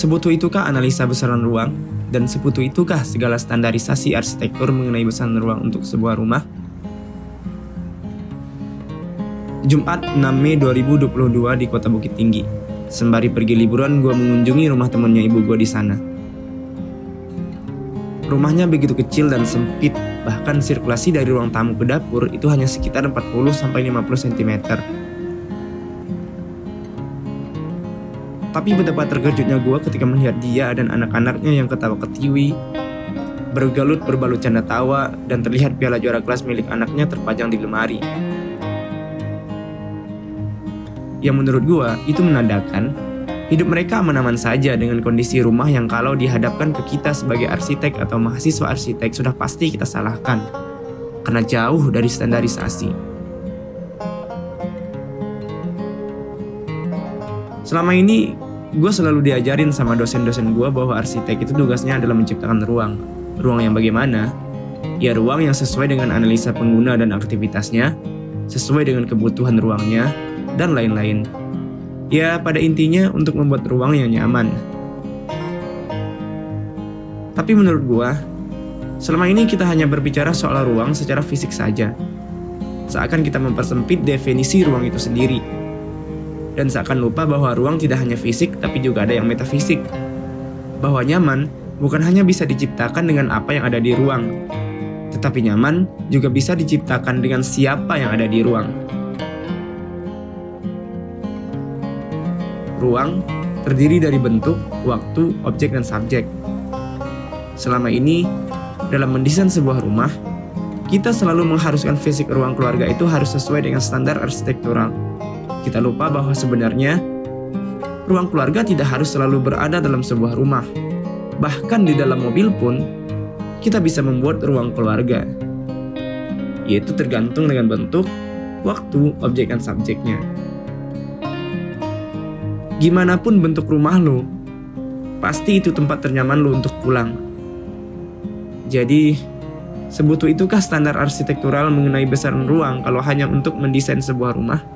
Sebutuh itukah analisa besaran ruang? Dan sebutuh itukah segala standarisasi arsitektur mengenai besaran ruang untuk sebuah rumah? Jumat 6 Mei 2022 di Kota Bukit Tinggi. Sembari pergi liburan, gue mengunjungi rumah temannya ibu gue di sana. Rumahnya begitu kecil dan sempit, bahkan sirkulasi dari ruang tamu ke dapur itu hanya sekitar 40-50 cm. Tapi betapa terkejutnya gue ketika melihat dia dan anak-anaknya yang ketawa ketiwi, bergelut berbalut canda tawa, dan terlihat piala juara kelas milik anaknya terpajang di lemari. Yang menurut gue itu menandakan hidup mereka aman-aman saja dengan kondisi rumah yang kalau dihadapkan ke kita sebagai arsitek atau mahasiswa arsitek sudah pasti kita salahkan, karena jauh dari standarisasi. Selama ini, gue selalu diajarin sama dosen-dosen gue bahwa arsitek itu tugasnya adalah menciptakan ruang. Ruang yang bagaimana? Ya ruang yang sesuai dengan analisa pengguna dan aktivitasnya, sesuai dengan kebutuhan ruangnya, dan lain-lain. Ya, pada intinya untuk membuat ruang yang nyaman. Tapi menurut gue, selama ini kita hanya berbicara soal ruang secara fisik saja. Seakan kita mempersempit definisi ruang itu sendiri. Dan seakan lupa bahwa ruang tidak hanya fisik, tapi juga ada yang metafisik. Bahwa nyaman bukan hanya bisa diciptakan dengan apa yang ada di ruang, tetapi nyaman juga bisa diciptakan dengan siapa yang ada di ruang. Ruang terdiri dari bentuk, waktu, objek, dan subjek. Selama ini, dalam mendesain sebuah rumah, kita selalu mengharuskan fisik ruang keluarga itu harus sesuai dengan standar arsitektural. Kita lupa bahwa sebenarnya ruang keluarga tidak harus selalu berada dalam sebuah rumah. Bahkan di dalam mobil pun kita bisa membuat ruang keluarga, yaitu tergantung dengan bentuk, waktu, objek, dan subjeknya. Gimana pun bentuk rumah lo, pasti itu tempat ternyaman lo untuk pulang. Jadi, sebutuh itukah standar arsitektural mengenai besaran ruang kalau hanya untuk mendesain sebuah rumah?